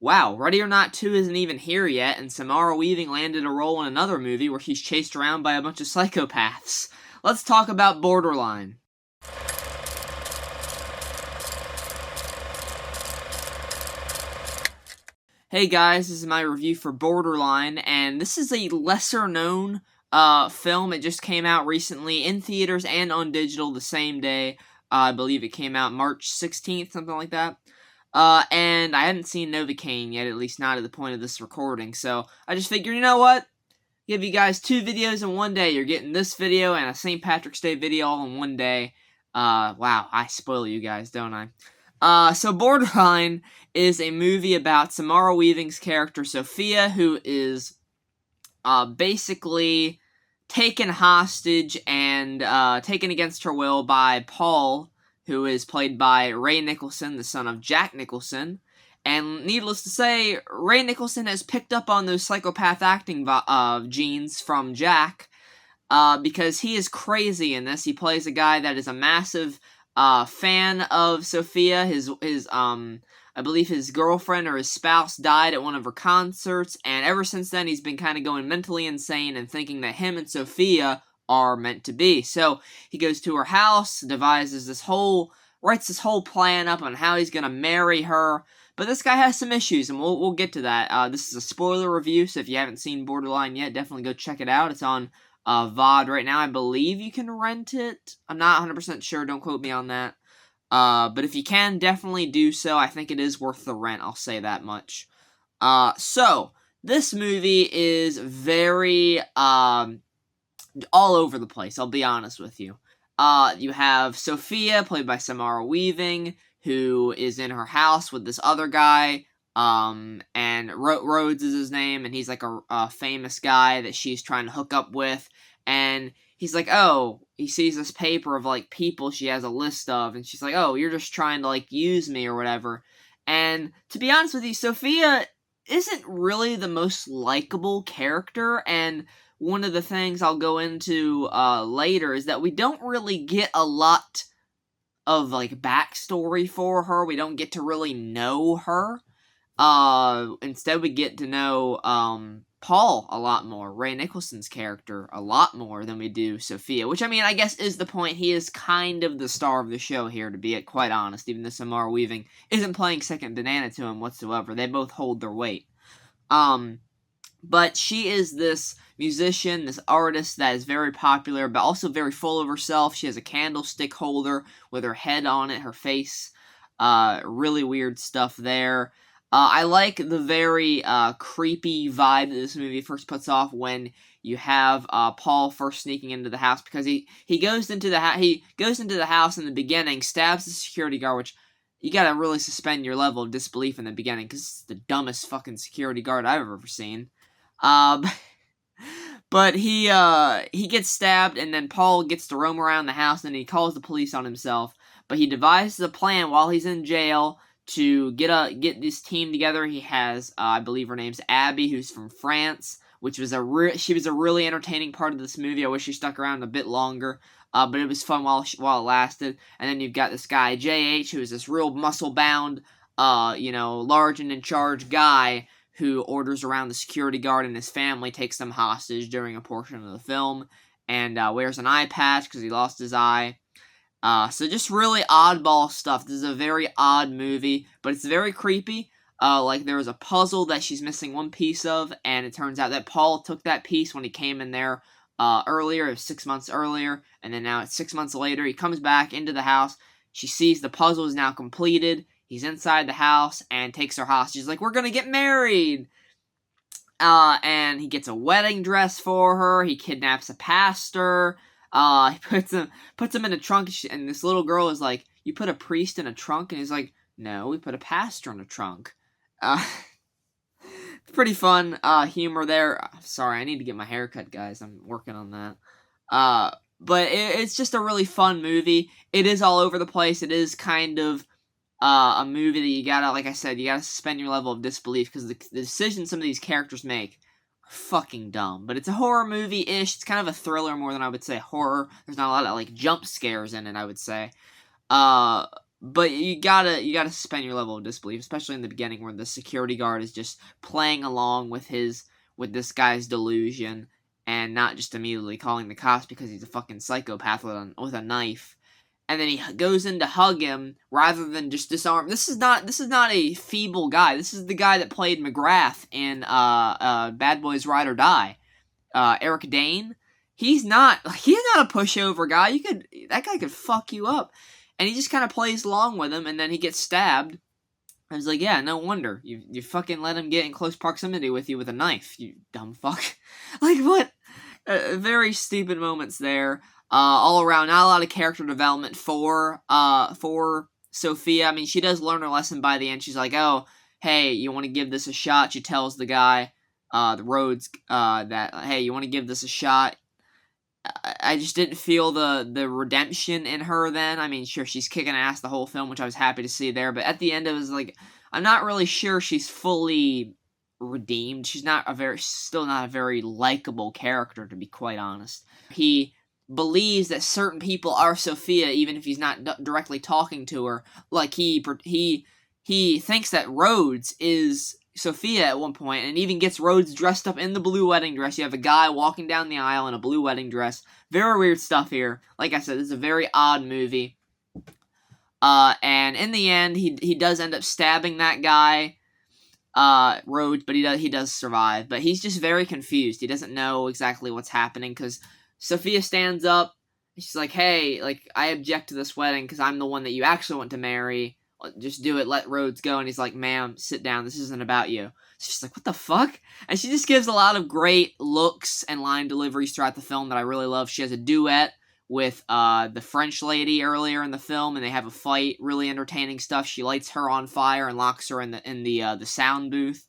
wow, Ready or Not 2 isn't even here yet, and Samara Weaving landed a role in another movie where she's chased around by a bunch of psychopaths. Let's talk about Borderline. Hey guys, this is my review for Borderline, and this is a lesser-known film. It just came out recently in theaters and on digital the same day. I believe it came out March 16th, something like that. And I hadn't seen Novocaine yet, at least not at the point of this recording, so I just figured, you know what? Give you guys 2 videos in one day. You're getting this video and a St. Patrick's Day video all in one day. Wow, I spoil you guys, don't I? So Borderline is a movie about Samara Weaving's character, Sophia, who is, basically taken hostage and, taken against her will by Paul, who is played by Ray Nicholson, the son of Jack Nicholson. And needless to say, Ray Nicholson has picked up on those psychopath acting, genes from Jack, because he is crazy in this. He plays a guy that is a massive fan of Sophia. I believe his girlfriend or his spouse died at one of her concerts, and ever since then he's been kind of going mentally insane and thinking that him and Sophia are meant to be. So he goes to her house, writes this whole plan up on how he's gonna marry her. But this guy has some issues, and we'll get to that. This is a spoiler review, so if you haven't seen Borderline yet, definitely go check it out. It's on VOD right now. I believe you can rent it. I'm not 100% sure. Don't quote me on that. But if you can, definitely do so. I think it is worth the rent. I'll say that much. So this movie is very all over the place. I'll be honest with you. You have Sophia, played by Samara Weaving, who is in her house with this other guy. And Rhodes is his name, and he's like a famous guy that she's trying to hook up with, and he's like, oh, he sees this paper of, like, people she has a list of, and she's like, oh, you're just trying to, like, use me or whatever. And to be honest with you, Sophia isn't really the most likable character, and one of the things I'll go into later is that we don't really get a lot of, like, backstory for her. We don't get to really know her. Instead we get to know, Paul a lot more, Ray Nicholson's character a lot more than we do Sophia, which, I mean, I guess is the point. He is kind of the star of the show here, to be quite honest, even though Samara Weaving isn't playing second banana to him whatsoever. They both hold their weight. But she is this musician, this artist that is very popular, but also very full of herself. She has a candlestick holder with her head on it, her face, really weird stuff there. I like the very creepy vibe that this movie first puts off when you have Paul first sneaking into the house, because he goes into the house in the beginning, stabs the security guard, which you gotta really suspend your level of disbelief in the beginning, because it's the dumbest fucking security guard I've ever seen. But he gets stabbed, and then Paul gets to roam around the house, and he calls the police on himself. But he devises a plan while he's in jail to get this team together. He has, I believe her name's Abby, who's from France, which was she was a really entertaining part of this movie. I wish she stuck around a bit longer, but it was fun while it lasted. And then you've got this guy, J.H., who is this real muscle-bound, large and in-charge guy who orders around the security guard and his family, takes them hostage during a portion of the film, and wears an eye patch because he lost his eye. So just really oddball stuff. This is a very odd movie, but it's very creepy. Like, there was a puzzle that she's missing one piece of, and it turns out that Paul took that piece when he came in there earlier. It was 6 months earlier, and then now it's 6 months later. He comes back into the house. She sees the puzzle is now completed. He's inside the house and takes her hostage. He's like, we're gonna get married! And he gets a wedding dress for her. He kidnaps a pastor. He puts him in a trunk, and this little girl is like, you put a priest in a trunk? And he's like, no, we put a pastor in a trunk. Pretty fun, humor there. Sorry, I need to get my hair cut, guys. I'm working on that. But it's just a really fun movie. It is all over the place. It is kind of a movie that you gotta, like I said, you gotta suspend your level of disbelief, because the decisions some of these characters make are fucking dumb. But it's a horror movie-ish. It's kind of a thriller more than I would say horror. There's not a lot of, like, jump scares in it, I would say. But you gotta suspend your level of disbelief, especially in the beginning where the security guard is just playing along with this guy's delusion and not just immediately calling the cops because he's a fucking psychopath with a knife. And then he goes in to hug him rather than just disarm. This is not a feeble guy. This is the guy that played McGrath in Bad Boys Ride or Die. Eric Dane. He's not a pushover guy. That guy could fuck you up. And he just kind of plays along with him, and then he gets stabbed. I was like, yeah, no wonder. You fucking let him get in close proximity with you with a knife, you dumb fuck. Like, what? Very stupid moments there. All around, not a lot of character development for Sophia. I mean, she does learn her lesson by the end. She's like, oh, hey, you want to give this a shot? She tells the guy, the Rhodes, that, hey, you want to give this a shot? I just didn't feel the redemption in her then. I mean, sure, she's kicking ass the whole film, which I was happy to see there, but at the end it was like, I'm not really sure she's fully redeemed. She's still not a very likable character, to be quite honest. He believes that certain people are Sophia, even if he's not directly talking to her. Like, he thinks that Rhodes is Sophia at one point, and even gets Rhodes dressed up in the blue wedding dress. You have a guy walking down the aisle in a blue wedding dress. Very weird stuff here. Like I said, this is a very odd movie. And in the end, he does end up stabbing that guy, Rhodes, but he does survive. But he's just very confused. He doesn't know exactly what's happening, because Sophia stands up, and she's like, hey, like, I object to this wedding, because I'm the one that you actually want to marry. Just do it, let Rhodes go. And he's like, ma'am, sit down, this isn't about you. She's like, what the fuck? And she just gives a lot of great looks and line deliveries throughout the film that I really love. She has a duet with the French lady earlier in the film, and they have a fight. Really entertaining stuff. She lights her on fire and locks her in the sound booth.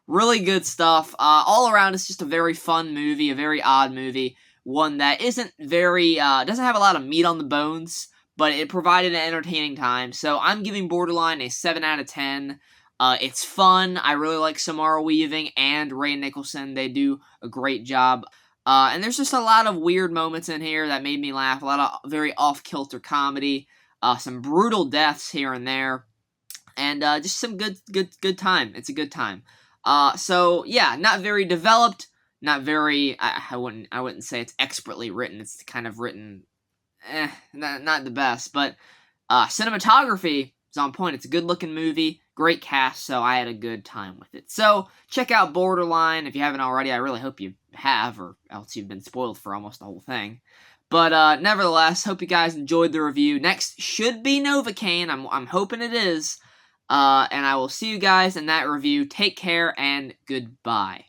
Really good stuff. All around, it's just a very fun movie, a very odd movie. One that isn't very, doesn't have a lot of meat on the bones, but it provided an entertaining time. So I'm giving Borderline a 7 out of 10. It's fun. I really like Samara Weaving and Ray Nicholson. They do a great job. And there's just a lot of weird moments in here that made me laugh. A lot of very off-kilter comedy. Some brutal deaths here and there. And just some good time. It's a good time. So yeah, not very developed. Not very. I wouldn't say it's expertly written. It's kind of written. Not the best, but cinematography is on point. It's a good-looking movie, great cast, so I had a good time with it. So, check out Borderline if you haven't already. I really hope you have, or else you've been spoiled for almost the whole thing. But, nevertheless, hope you guys enjoyed the review. Next should be Novocaine. I'm hoping it is. And I will see you guys in that review. Take care, and goodbye.